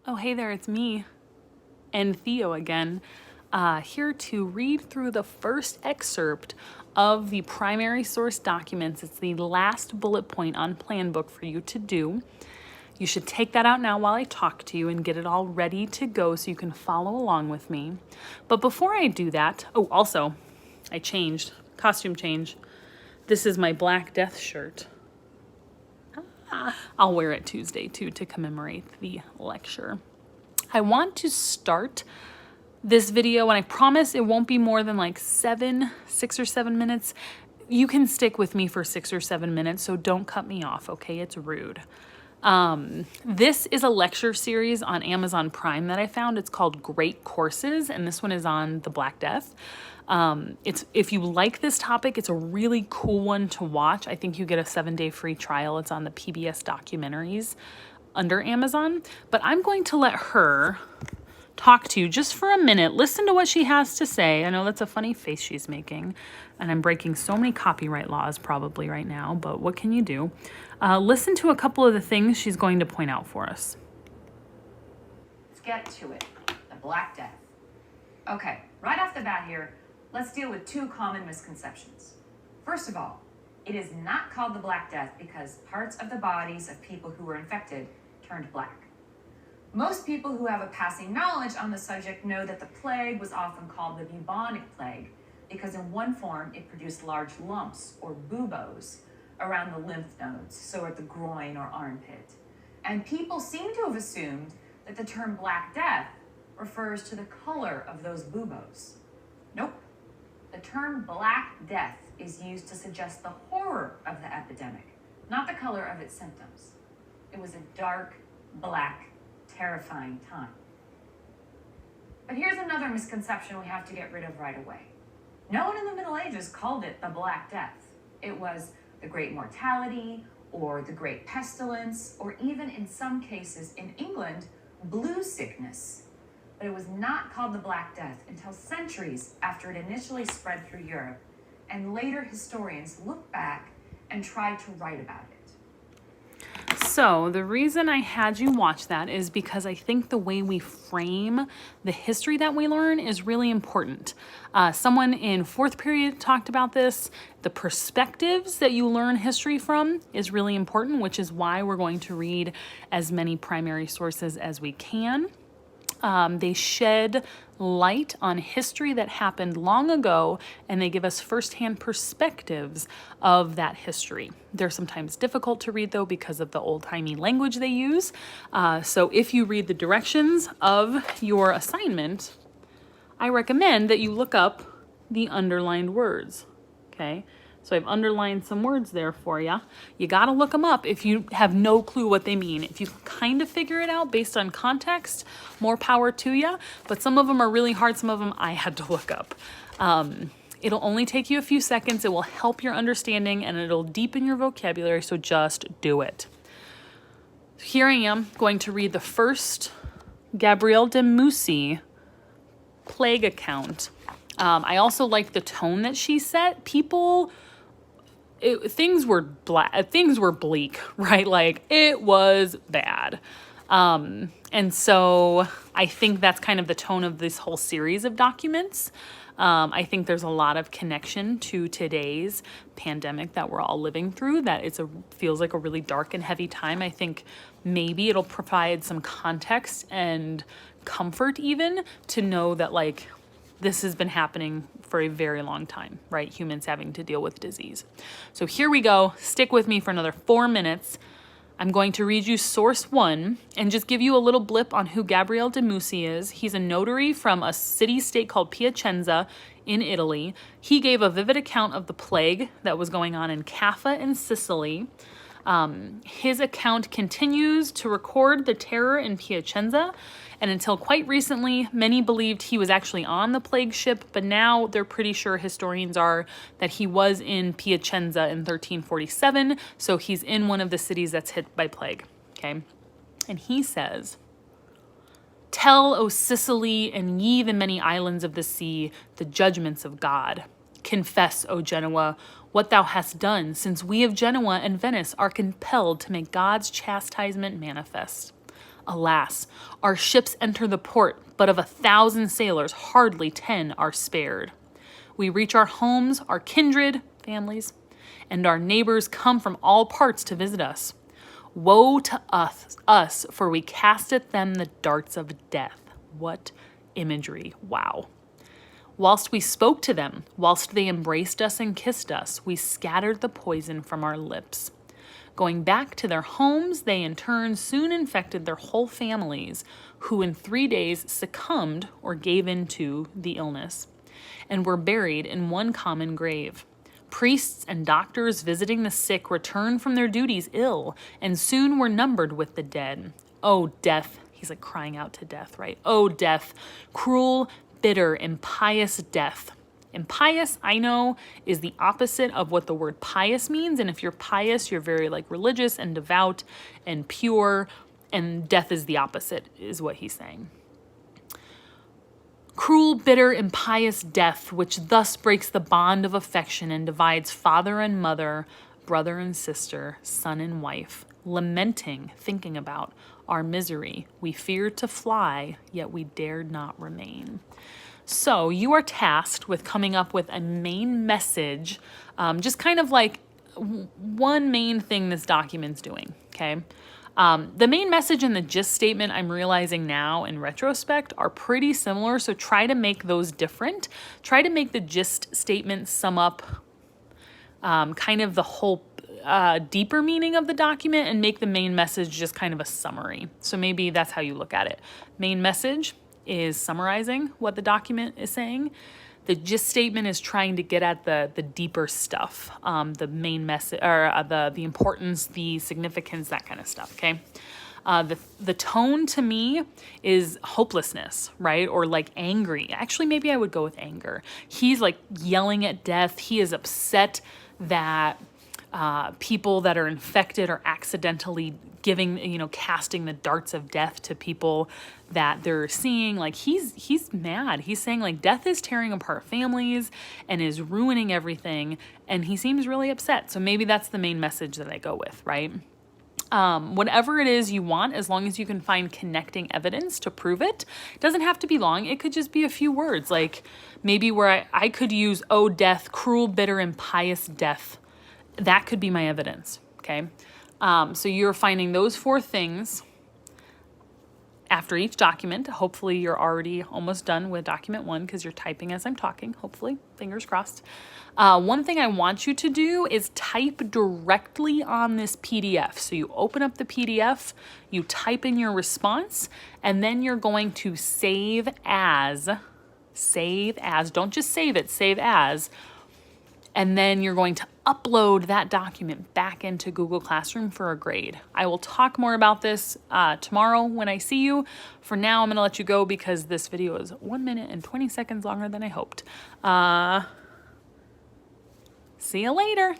Oh, hey there, it's me and Theo again, here to read through the first excerpt of the primary source documents. It's the last bullet point on Plan Book for you to do. You should take that out now while I talk to you and get it all ready to go so you can follow along with me. But before I do that, oh, also, I changed, costume change. This is my Black Death shirt. I'll wear it Tuesday too to commemorate the lecture. I want to start this video, and I promise it won't be more than like 6 or 7 minutes. You can stick with me for 6 or 7 minutes, so don't cut me off, okay? It's rude. This is a lecture series on Amazon Prime that I found. It's called Great Courses, and this one is on the Black Death. If you like this topic, it's a really cool one to watch. I think you get a 7-day free trial. It's on the PBS documentaries under Amazon. But I'm going to let her talk to you just for a minute. Listen to what she has to say. I know that's a funny face she's making, and I'm breaking so many copyright laws probably right now, but what can you do? Listen to a couple of the things she's going to point out for us. Let's get to it. The Black Death. Okay, right off the bat here, let's deal with 2 common misconceptions. First of all, it is not called the Black Death because parts of the bodies of people who were infected turned black. Most people who have a passing knowledge on the subject know that the plague was often called the bubonic plague because in one form it produced large lumps or buboes around the lymph nodes, so at the groin or armpit. And people seem to have assumed that the term Black Death refers to the color of those buboes. Nope. The term Black Death is used to suggest the horror of the epidemic, not the color of its symptoms. It was a dark, black, terrifying time. But here's another misconception we have to get rid of right away. No one in the Middle Ages called it the Black Death. It was the Great Mortality, or the Great Pestilence, or even in some cases in England, blue sickness. But it was not called the Black Death until centuries after it initially spread through Europe, and later historians looked back and tried to write about it. So the reason I had you watch that is because I think the way we frame the history that we learn is really important. Someone in 4th period talked about this. The perspectives that you learn history from is really important, which is why we're going to read as many primary sources as we can. They shed light on history that happened long ago, and they give us firsthand perspectives of that history. They're sometimes difficult to read, though, because of the old-timey language they use. So if you read the directions of your assignment, I recommend that you look up the underlined words, okay? So I've underlined some words there for you. You got to look them up if you have no clue what they mean. If you kind of figure it out based on context, more power to you. But some of them are really hard. Some of them I had to look up. It'll only take you a few seconds. It will help your understanding and it'll deepen your vocabulary. So just do it. Here I am going to read the first Gabrielle de Musy plague account. I also like the tone that she set. Things were bleak, right? Like it was bad. And so I think that's kind of the tone of this whole series of documents. I think there's a lot of connection to today's pandemic that we're all living through, that feels like a really dark and heavy time. I think maybe it'll provide some context and comfort even to know that like this has been happening for a very long time, right? Humans having to deal with disease. So here we go. Stick with me for another 4 minutes. I'm going to read you source 1 and just give you a little blip on who Gabrielle de Musy is. He's a notary from a city-state called Piacenza in Italy. He gave a vivid account of the plague that was going on in Caffa in Sicily. His account continues to record the terror in Piacenza, and until quite recently, many believed he was actually on the plague ship, but now they're pretty sure, historians are, that he was in Piacenza in 1347, so he's in one of the cities that's hit by plague, okay? And he says, "Tell, O Sicily, and ye the many islands of the sea, the judgments of God. Confess, O Genoa, what thou hast done, since we of Genoa and Venice are compelled to make God's chastisement manifest. Alas, our ships enter the port, but of 1,000 sailors, hardly 10 are spared. We reach our homes, our kindred, families, and our neighbors come from all parts to visit us. Woe to us, for we cast at them the darts of death. What imagery. Wow. Whilst we spoke to them, whilst they embraced us and kissed us, we scattered the poison from our lips. Going back to their homes, they in turn soon infected their whole families, who in 3 days succumbed or gave in to the illness, and were buried in one common grave. Priests and doctors visiting the sick returned from their duties ill, and soon were numbered with the dead. Oh, death, he's like crying out to death, right? Oh, death, cruel, bitter, impious death. Impious, I know, is the opposite of what the word pious means. And if you're pious, you're very like religious and devout and pure. And death is the opposite, is what he's saying. Cruel, bitter, impious death, which thus breaks the bond of affection and divides father and mother, brother and sister, son and wife, lamenting, thinking about our misery. We feared to fly, yet we dared not remain. So you are tasked with coming up with a main message, just kind of like one main thing this document's doing, okay? The main message and the gist statement, I'm realizing now in retrospect, are pretty similar, so try to make those different. Try to make the gist statement sum up kind of the whole deeper meaning of the document and make the main message just kind of a summary. So maybe that's how you look at it. Main message is summarizing what the document is saying. The gist statement is trying to get at the deeper stuff, the main message, or the importance, the significance, that kind of stuff, okay? The tone to me is hopelessness, right? Or like angry. Actually, maybe I would go with anger. He's like yelling at death. He is upset that people that are infected are accidentally casting the darts of death to people that they're seeing. Like he's mad. He's saying like death is tearing apart families and is ruining everything. And he seems really upset. So maybe that's the main message that I go with, right? Whatever it is you want, as long as you can find connecting evidence to prove it. It doesn't have to be long. It could just be a few words. Like maybe where I could use, oh, death, cruel, bitter, impious death. That could be my evidence, okay? So you're finding those 4 things after each document. Hopefully you're already almost done with document 1 because you're typing as I'm talking, hopefully, fingers crossed. One thing I want you to do is type directly on this PDF. So you open up the PDF, you type in your response, and then you're going to save as, don't just save it, save as, and then you're going to upload that document back into Google Classroom for a grade. I will talk more about this tomorrow when I see you. For now, I'm going to let you go because this video is 1 minute and 20 seconds longer than I hoped. See you later.